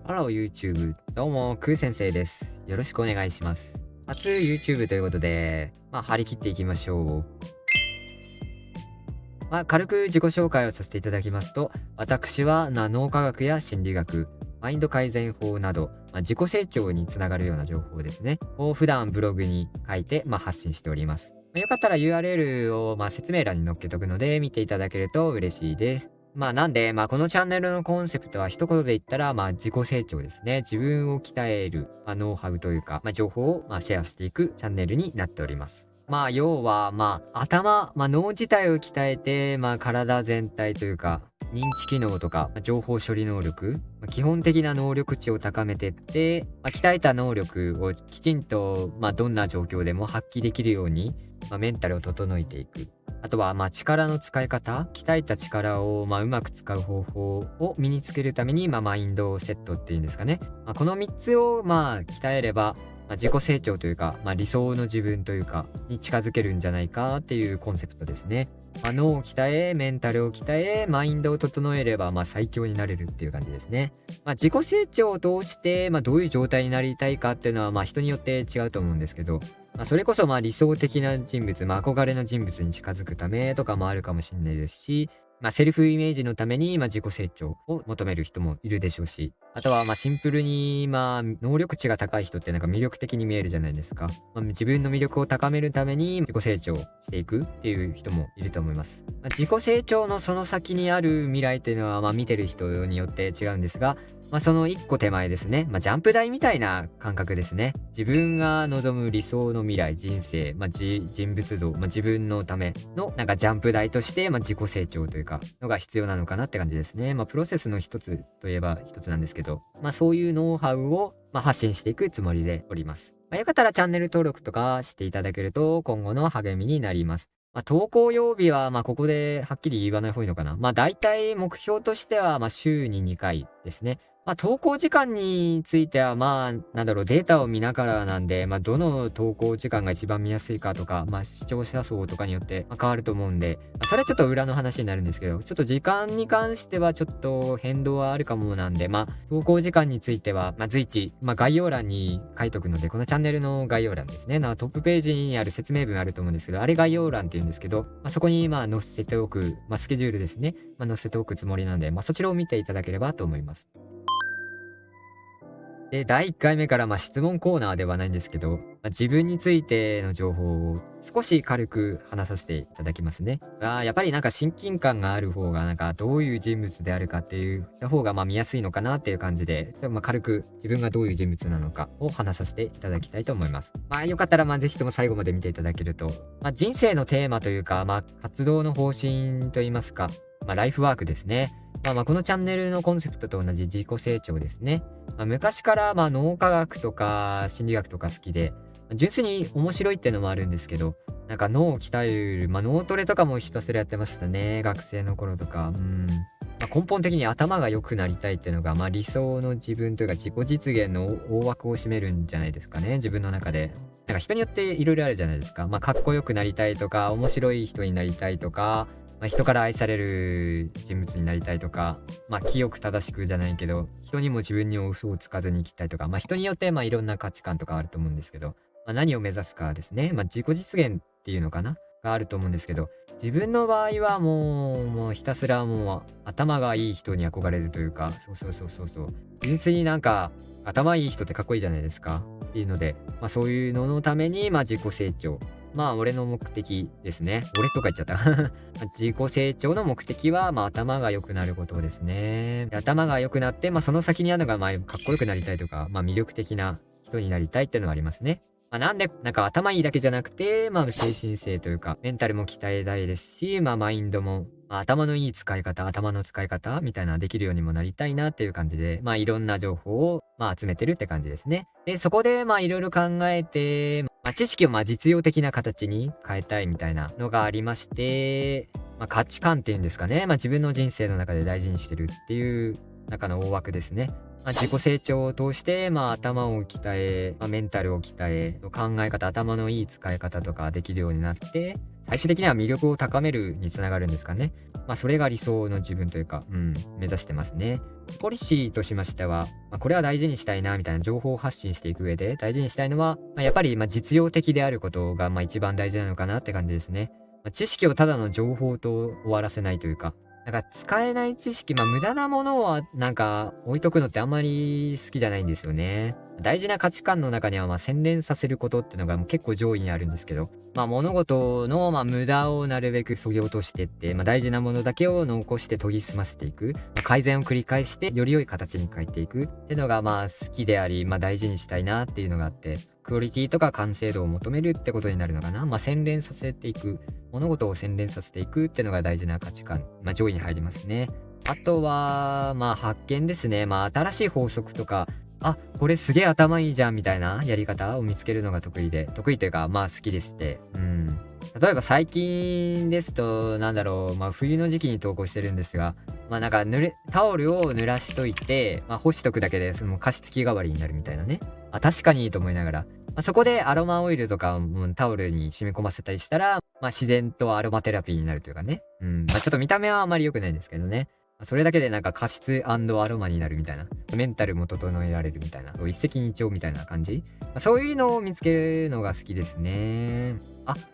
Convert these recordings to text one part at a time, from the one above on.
ハロー YouTube。どうも、くー先生です。よろしくお願いします。初 YouTube ということで、張り切っていきましょう。軽く自己紹介をさせていただきますと、私は脳科学や心理学、マインド改善法など、自己成長につながるような情報ですね、を普段ブログに書いて、発信しております。よかったら URL を、説明欄に載っけとくので、見ていただけると嬉しいです。なんで、このチャンネルのコンセプトは一言で言ったら、自己成長ですね。自分を鍛える、ノウハウというか、情報を、シェアしていくチャンネルになっております。要は、頭、脳自体を鍛えて、体全体というか、認知機能とか、情報処理能力、基本的な能力値を高めてって、鍛えた能力をきちんと、どんな状況でも発揮できるように、メンタルを整えていく。あとは、力の使い方、鍛えた力を、うまく使う方法を身につけるために、マインドセットっていうんですかね。この3つを、鍛えれば、自己成長というか、理想の自分というか、に近づけるんじゃないかっていうコンセプトですね。脳を鍛え、メンタルを鍛え、マインドを整えれば、最強になれるっていう感じですね。自己成長を通して、どういう状態になりたいかっていうのは、人によって違うと思うんですけど、それこそ理想的な人物、憧れの人物に近づくためとかもあるかもしれないですし、セルフイメージのために、自己成長を求める人もいるでしょうし、あとは、シンプルに、能力値が高い人ってなんか魅力的に見えるじゃないですか。自分の魅力を高めるために自己成長していくっていう人もいると思います。自己成長のその先にある未来っていうのは、見てる人によって違うんですが、その一個手前ですね。ジャンプ台みたいな感覚ですね。自分が望む理想の未来、人生、人物像、自分のためのなんかジャンプ台として、自己成長というか、のが必要なのかなって感じですね。プロセスの一つといえば一つなんですけど、そういうノウハウを、発信していくつもりでおります。よかったらチャンネル登録とかしていただけると今後の励みになります。投稿曜日は、ここではっきり言わない方がいいのかな。大体目標としては、週に2回ですね。投稿時間については、データを見ながらなんで、どの投稿時間が一番見やすいかとか、視聴者層とかによって、変わると思うんで、それはちょっと裏の話になるんですけど、ちょっと時間に関してはちょっと変動はあるかもなんで、投稿時間については、随時、概要欄に書いとくので、このチャンネルの概要欄ですね。トップページにある説明文あると思うんですけど、あれ概要欄って言うんですけど、そこに載せておく、スケジュールですね。載せておくつもりなんで、そちらを見ていただければと思います。で、第1回目から質問コーナーではないんですけど、自分についての情報を少し軽く話させていただきますね。やっぱりなんか親近感がある方がなんかどういう人物であるかっていう方が見やすいのかなっていう感じで、軽く自分がどういう人物なのかを話させていただきたいと思います。よかったらぜひとも最後まで見ていただけると、人生のテーマというか、活動の方針といいますか、ライフワークですね。このチャンネルのコンセプトと同じ自己成長ですね。昔から脳科学とか心理学とか好きで、純粋に面白いっていうのもあるんですけど、なんか脳を鍛える、脳トレとかもひたすらやってましたね。学生の頃とか。根本的に頭が良くなりたいっていうのが、理想の自分というか自己実現の大枠を占めるんじゃないですかね。自分の中で。なんか人によっていろいろあるじゃないですか。かっこよくなりたいとか、面白い人になりたいとか、人から愛される人物になりたいとか、清く正しくじゃないけど、人にも自分にも嘘をつかずに生きたいとか、人によっていろんな価値観とかあると思うんですけど、何を目指すかですね。自己実現っていうのかながあると思うんですけど、自分の場合はもうひたすらもう頭がいい人に憧れるというか、そう。純粋になんか頭いい人ってかっこいいじゃないですか。っていうので、そういうののために、自己成長。俺の目的ですね。俺とか言っちゃった自己成長の目的は、頭が良くなることですね。で頭が良くなって、その先にあるのが、かっこよくなりたいとか、魅力的な人になりたいっていうのはありますね。なんで、なんか頭いいだけじゃなくて、精神性というか、メンタルも鍛えたいですし、マインドも、頭のいい使い方、頭の使い方みたいなできるようにもなりたいなっていう感じで、いろんな情報を、集めてるって感じですね。で、そこで、いろいろ考えて、知識を実用的な形に変えたいみたいなのがありまして、価値観っていうんですかね。自分の人生の中で大事にしてるっていう中の大枠ですね。自己成長を通して、頭を鍛え、メンタルを鍛え、考え方、頭のいい使い方とかできるようになって、最終的には魅力を高めるにつながるんですかね。それが理想の自分というか、目指してますね。ポリシーとしましては、これは大事にしたいなみたいな情報を発信していく上で大事にしたいのは、やっぱり実用的であることが一番大事なのかなって感じですね。知識をただの情報と終わらせないというか、使えない知識、無駄なものは置いとくのってあんまり好きじゃないんですよね。大事な価値観の中には洗練させることってのが結構上位にあるんですけど、物事の無駄をなるべく削ぎ落としてって、大事なものだけを残して研ぎ澄ませていく、改善を繰り返してより良い形に変えていくっていうのが好きであり、大事にしたいなっていうのがあって、クオリティとか完成度を求めるってことになるのかな。洗練させていく、物事を洗練させていくっていうのが大事な価値観、上位に入りますね。あとは発見ですね。新しい法則とか、これすげえ頭いいじゃんみたいなやり方を見つけるのが得意というか好きでして、例えば最近ですと冬の時期に投稿してるんですが、タオルを濡らしといて、干しとくだけでその加湿器代わりになるみたいなね。確かにいいと思いながら、そこでアロマオイルとかをタオルに染み込ませたりしたら、自然とアロマテラピーになるというかね。ちょっと見た目はあまり良くないんですけどね。それだけで加湿アロマになるみたいな。メンタルも整えられるみたいな。一石二鳥みたいな感じ。そういうのを見つけるのが好きですね。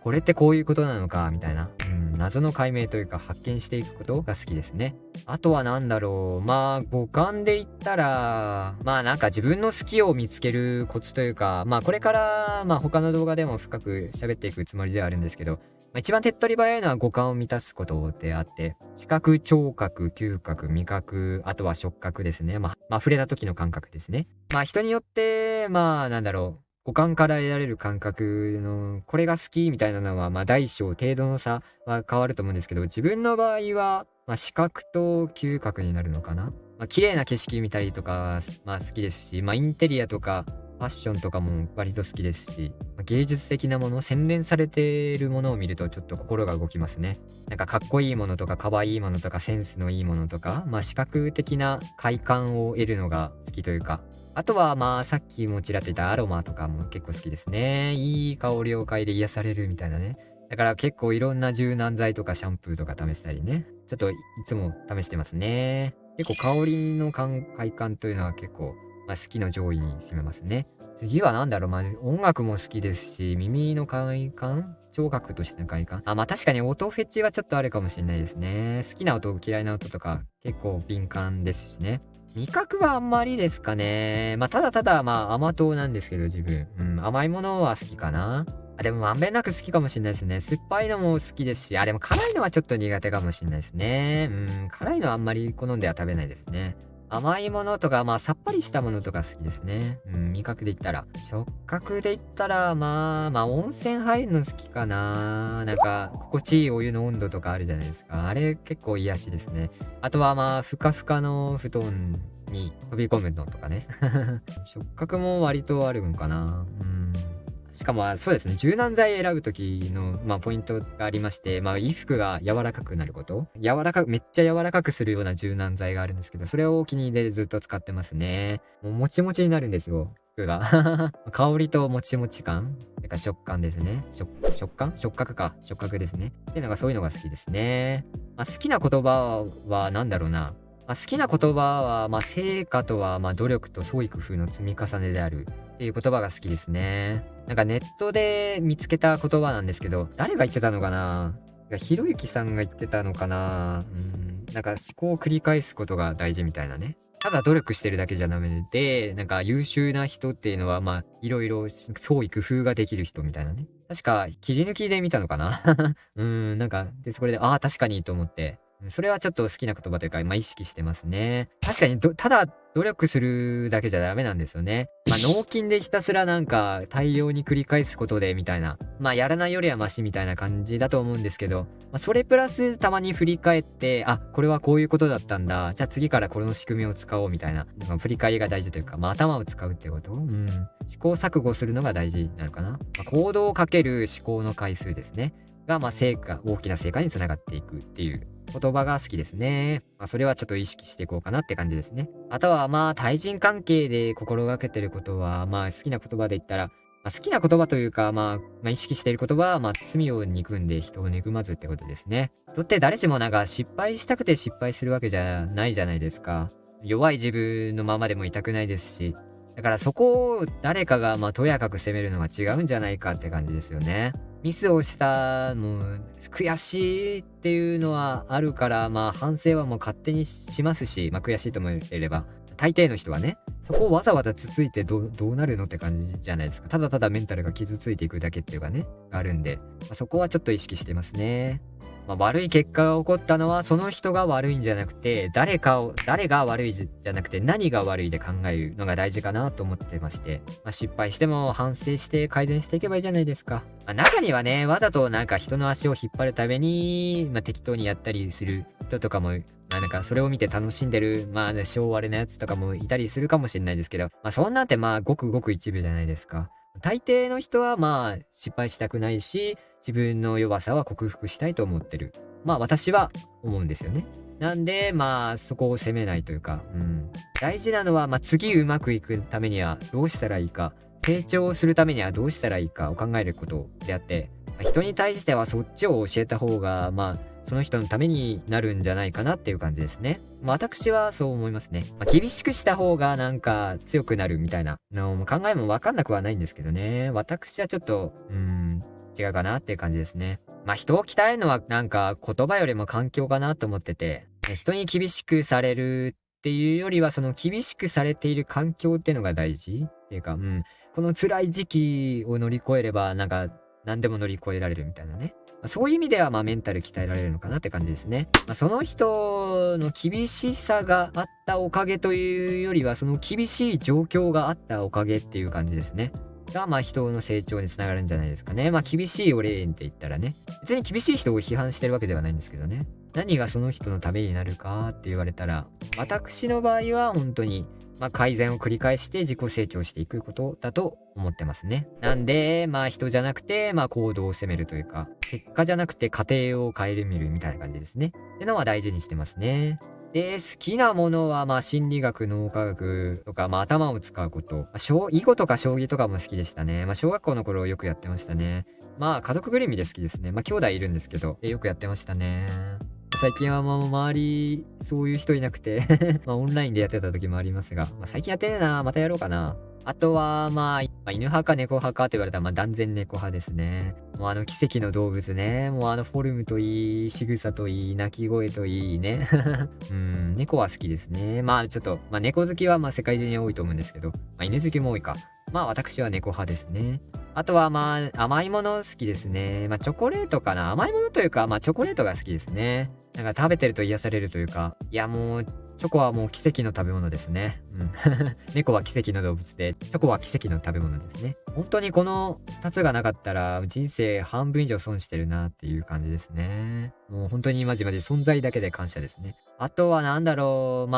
これってこういうことなのか、みたいな。謎の解明というか発見していくことが好きですね。あとは五感で言ったら、自分の好きを見つけるコツというか、これから他の動画でも深く喋っていくつもりではあるんですけど、一番手っ取り早いのは五感を満たすことであって、視覚、聴覚、嗅覚、味覚、あとは触覚ですね。触れた時の感覚ですね。人によって、五感から得られる感覚の、これが好きみたいなのは、大小程度の差は変わると思うんですけど、自分の場合は、視覚と嗅覚になるのかな。綺麗な景色見たりとか、好きですし、インテリアとか、ファッションとかも割と好きですし、芸術的なもの、洗練されているものを見るとちょっと心が動きますね。かっこいいものとか可愛いものとかセンスのいいものとか、視覚的な快感を得るのが好きというか、あとはさっきもちらっと言ったアロマとかも結構好きですね。いい香りを嗅いで癒されるみたいなね。だから結構いろんな柔軟剤とかシャンプーとか試したりね。ちょっといつも試してますね。結構香りの快感というのは結構好きの上位に占めますね。次は音楽も好きですし、耳の快感、聴覚としての快感。確かに音フェチはちょっとあるかもしれないですね。好きな音、嫌いな音とか結構敏感ですしね。味覚はあんまりですかね。ただただ甘党なんですけど自分。甘いものは好きかな。でもまんべんなく好きかもしれないですね。酸っぱいのも好きですし、でも辛いのはちょっと苦手かもしれないですね。辛いのはあんまり好んでは食べないですね。甘いものとか、さっぱりしたものとか好きですね。味覚で言ったら。触覚で言ったら、温泉入るの好きかな。心地いいお湯の温度とかあるじゃないですか。あれ結構癒しですね。あとはふかふかの布団に飛び込むのとかね。触覚も割とあるのかな。しかもそうですね、柔軟剤選ぶ時の、ポイントがありまして、衣服が柔らかくなること。めっちゃ柔らかくするような柔軟剤があるんですけど、それをお気に入りでずっと使ってますね。もうもちもちになるんですよ、服が。香りともちもち感。食感ですね。触覚ですね。っていうのがそういうのが好きですね。好きな言葉は好きな言葉は、成果とは、努力と創意工夫の積み重ねであるっていう言葉が好きですね。ネットで見つけた言葉なんですけど、誰が言ってたのかな。ひろゆきさんが言ってたのかな。思考を繰り返すことが大事みたいなね。ただ努力してるだけじゃダメで、優秀な人っていうのは、いろいろ創意工夫ができる人みたいなね。確か、切り抜きで見たのかな。で、それで、確かにと思って、それはちょっと好きな言葉というか、意識してますね。確かにただ努力するだけじゃダメなんですよね。脳筋でひたすら大量に繰り返すことでみたいな。やらないよりはマシみたいな感じだと思うんですけど、それプラスたまに振り返って、これはこういうことだったんだ。じゃあ次からこの仕組みを使おうみたいな。振り返りが大事というか、頭を使うってこと。試行錯誤するのが大事なのかな。行動をかける思考の回数ですね。が、大きな成果につながっていくっていう言葉が好きですね。それはちょっと意識していこうかなって感じですね。あとは対人関係で心がけてることは、好きな言葉で言ったら、好きな言葉というか、意識している言葉は、罪を憎んで人を憎まずってことですね。人って誰しもなんか失敗したくて失敗するわけじゃないじゃないですか。弱い自分のままでもいたくないですし。だからそこを誰かがとやかく責めるのは違うんじゃないかって感じですよね。ミスをしたもう悔しいっていうのはあるから、反省はもう勝手にしますし、悔しいと思えれば大抵の人はね、そこをわざわざつついてどうなるのって感じじゃないですか。ただただメンタルが傷ついていくだけっていうかね、があるんで、そこはちょっと意識してますね。悪い結果が起こったのはその人が悪いんじゃなくて、誰が悪いじゃなくて何が悪いで考えるのが大事かなと思ってまして、失敗しても反省して改善していけばいいじゃないですか。中にはね、わざとなんか人の足を引っ張るために、適当にやったりする人とかも、なんかそれを見て楽しんでる、性悪なやつとかもいたりするかもしれないですけど、そんなんてごくごく一部じゃないですか。大抵の人は失敗したくないし、自分の弱さは克服したいと思ってる。私は思うんですよね。なんで、そこを責めないというか、大事なのは、次うまくいくためにはどうしたらいいか、成長するためにはどうしたらいいかを考えることであって、人に対してはそっちを教えた方が、その人のためになるんじゃないかなっていう感じですね。私はそう思いますね。厳しくした方がなんか強くなるみたいなのも考えもわかんなくはないんですけどね。私はちょっと、違うかなっていう感じですね。人を鍛えるのはなんか言葉よりも環境かなと思ってて、人に厳しくされるっていうよりはその厳しくされている環境っていうのが大事っていうか、この辛い時期を乗り越えればなんか何でも乗り越えられるみたいなね。そういう意味ではメンタル鍛えられるのかなって感じですね。その人の厳しさがあったおかげというよりはその厳しい状況があったおかげっていう感じですね。が人の成長につながるんじゃないですかね。厳しいお礼って言ったらね、別に厳しい人を批判してるわけではないんですけどね。何がその人のためになるかって言われたら、私の場合は本当に改善を繰り返して自己成長していくことだと思ってますね。なんで、人じゃなくて、行動を責めるというか、結果じゃなくて過程を顧みるみたいな感じですね。ってのは大事にしてますね。で、好きなものは、心理学、脳科学とか、頭を使うこと。囲碁とか将棋とかも好きでしたね。小学校の頃よくやってましたね。家族ぐるみで好きですね。兄弟いるんですけど、よくやってましたね。最近は周り、そういう人いなくてオンラインでやってた時もありますが、最近やってねえな。またやろうかな。あとは、犬派か猫派かって言われたら、断然猫派ですね。もう奇跡の動物ね。もうフォルムといい、仕草といい、鳴き声といいね。猫は好きですね。ちょっと、猫好きは世界中に多いと思うんですけど、犬好きも多いか。私は猫派ですね。あとは甘いもの好きですね。チョコレートかな。甘いものというか、チョコレートが好きですね。なんか食べてると癒されるというか、いやもう、チョコはもう奇跡の食べ物ですね。猫は奇跡の動物で、チョコは奇跡の食べ物ですね。本当にこの2つがなかったら、人生半分以上損してるなっていう感じですね。もう本当にマジ存在だけで感謝ですね。あとはなんだろう、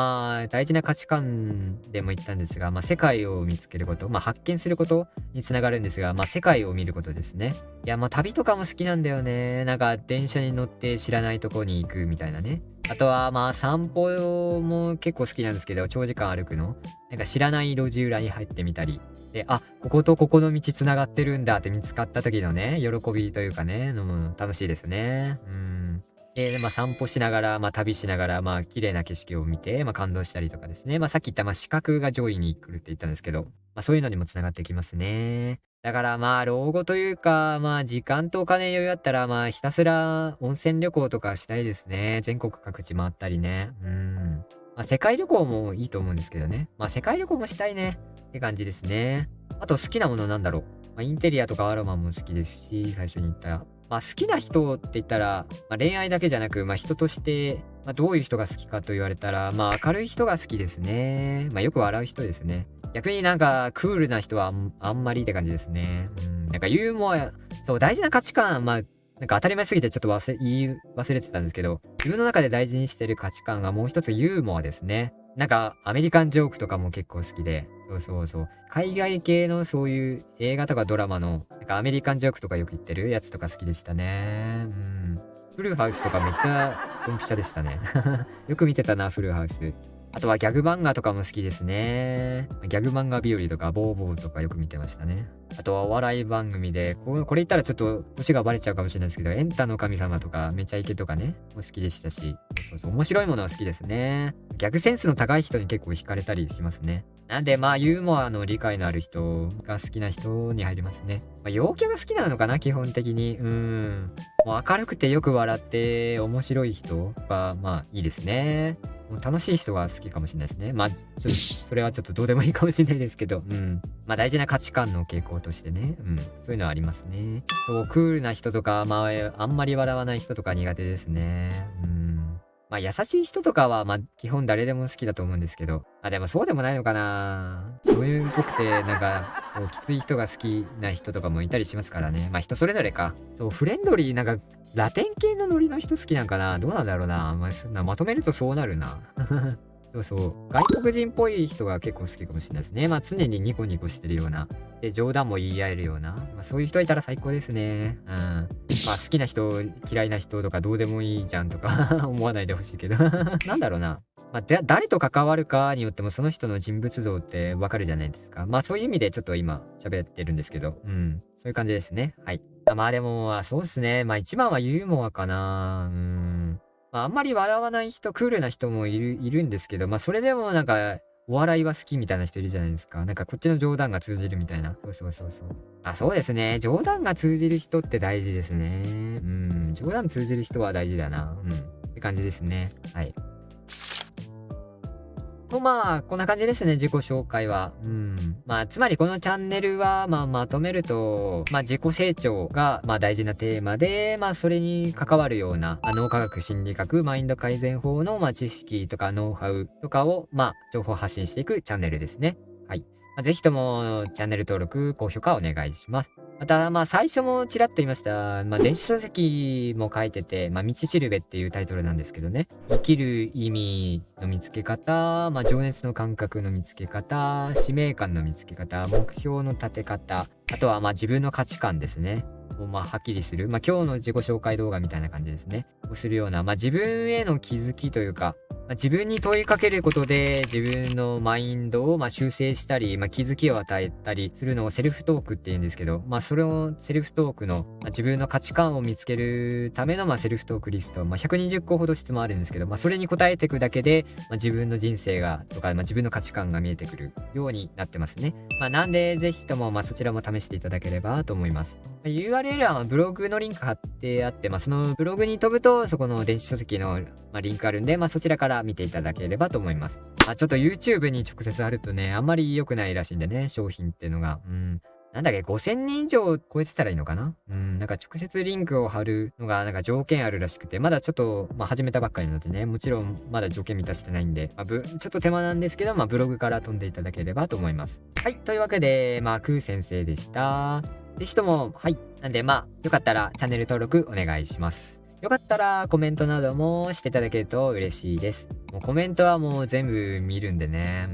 大事な価値観でも言ったんですが、世界を見つけること、発見することにつながるんですが、世界を見ることですね。いや、旅とかも好きなんだよね。なんか電車に乗って知らないとこに行くみたいなね。あとは散歩も結構好きなんですけど、長時間歩くの。なんか知らない路地裏に入ってみたり。で、こことここの道繋がってるんだって見つかった時のね、喜びというかね、のも楽しいですね。で、散歩しながら、旅しながら、綺麗な景色を見て、感動したりとかですね。さっき言った、視覚が上位に来るって言ったんですけど、そういうのにも繋がってきますね。だから老後というか、時間とお金余裕あったら、ひたすら温泉旅行とかしたいですね。全国各地回ったりね。世界旅行もいいと思うんですけどね。世界旅行もしたいね。って感じですね。あと好きなものなんだろう。インテリアとかアロマも好きですし、最初に言った。好きな人って言ったら、恋愛だけじゃなく、人として、どういう人が好きかと言われたら、明るい人が好きですね。よく笑う人ですね。逆になんか、クールな人はあんまりって感じですね。なんかユーモア、そう、大事な価値観、なんか当たり前すぎてちょっと言い忘れてたんですけど、自分の中で大事にしてる価値観がもう一つユーモアですね。なんか、アメリカンジョークとかも結構好きで、そう。海外系のそういう映画とかドラマの、なんかアメリカンジョークとかよく言ってるやつとか好きでしたね。フルハウスとかめっちゃドンピシャでしたね。よく見てたな、フルハウス。あとはギャグ漫画とかも好きですね。ギャグ漫画日和とか、ボーボーとかよく見てましたね。あとはお笑い番組で、これ言ったらちょっと年がバレちゃうかもしれないですけど、エンタの神様とか、めちゃイケとかね、も好きでしたし、そうそう、面白いものは好きですね。ギャグセンスの高い人に結構惹かれたりしますね。なんでまあ、ユーモアの理解のある人が好きな人に入りますね。陽キャが好きなのかな、基本的に。もう明るくてよく笑って面白い人が、まあいいですね。もう楽しい人が好きかもしれないですね。まあ、それはちょっとどうでもいいかもしれないですけど、まあ大事な価値観の傾向としてね、そういうのはありますね。そう、クールな人とか、まあ、あんまり笑わない人とか苦手ですね。まあ優しい人とかは、まあ基本誰でも好きだと思うんですけど、でもそうでもないのかな。そういうっぽくて、なんか、そうきつい人が好きな人とかもいたりしますからね。まあ人それぞれか。そう、フレンドリー、なんか、ラテン系のノリの人好きなんかな。どうなんだろうな。まとめるとそうなるな。そうそう。外国人っぽい人が結構好きかもしれないですね。まあ常にニコニコしてるような。で、冗談も言い合えるような。まあそういう人いたら最高ですね。まあ好きな人、嫌いな人とかどうでもいいじゃんとか思わないでほしいけどなんだろうな。まあ、誰と関わるかによってもその人の人物像ってわかるじゃないですか。まあそういう意味でちょっと今喋ってるんですけど、そういう感じですね。はい。まあでも、そうですね。まあ一番はユーモアかな。まああんまり笑わない人、クールな人もいるんですけど、まあそれでもなんか、お笑いは好きみたいな人いるじゃないですか。なんかこっちの冗談が通じるみたいな。そうそうそうそう。そうですね。冗談が通じる人って大事ですね。冗談通じる人は大事だな。って感じですね。はい。まあ、こんな感じですね、自己紹介は。まあ、つまりこのチャンネルは、まあ、まとめると、まあ、自己成長が、まあ、大事なテーマで、まあ、それに関わるような、脳科学、心理学、マインド改善法の、まあ、知識とかノウハウとかを、まあ、情報発信していくチャンネルですね。はい。ぜひとも、チャンネル登録、高評価お願いします。また、まあ、最初もちらっと言いました、まあ、電子書籍も書いてて、まあ、道しるべっていうタイトルなんですけどね。生きる意味の見つけ方、まあ、情熱の感覚の見つけ方、使命感の見つけ方、目標の立て方、あとは、まあ、自分の価値観ですね。を、まあ、はっきりする。まあ、今日の自己紹介動画みたいな感じですね。をするような、まあ、自分への気づきというか、自分に問いかけることで自分のマインドを修正したり、気づきを与えたりするのをセルフトークって言うんですけど、それをセルフトークの、自分の価値観を見つけるための、セルフトークリスト、120個ほど質問あるんですけど、それに答えていくだけで、自分の人生がとか、自分の価値観が見えてくるようになってますね。なんでぜひとも、そちらも試していただければと思います。URL はブログのリンク貼ってあって、そのブログに飛ぶとそこの電子書籍の、リンクあるんで、そちらから見ていただければと思います。ちょっと YouTube に直接貼るとね、あんまり良くないらしいんでね、商品っていうのが。なんだっけ、5000人以上超えてたらいいのかな。なんか直接リンクを貼るのがなんか条件あるらしくて、まだちょっと、始めたばっかりなのでね、もちろんまだ条件満たしてないんで、ちょっと手間なんですけど、ブログから飛んでいただければと思います。はい、というわけで、クー先生でした。ぜひとも、はい。なんで、よかったらチャンネル登録お願いします。よかったらコメントなどもしていただけると嬉しいです。もうコメントはもう全部見るんでね。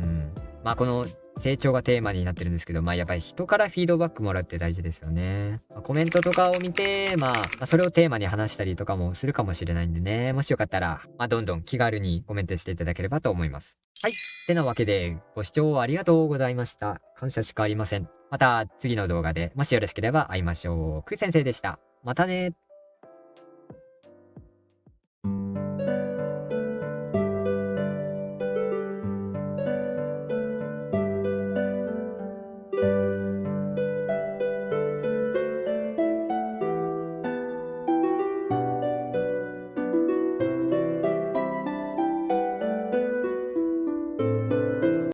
この成長がテーマになってるんですけど、やっぱり人からフィードバックもらって大事ですよね。コメントとかを見て、それをテーマに話したりとかもするかもしれないんでね。もしよかったら、どんどん気軽にコメントしていただければと思います。はい。てなわけで、ご視聴ありがとうございました。感謝しかありません。また次の動画でもしよろしければ会いましょう。くー先生でした。またね。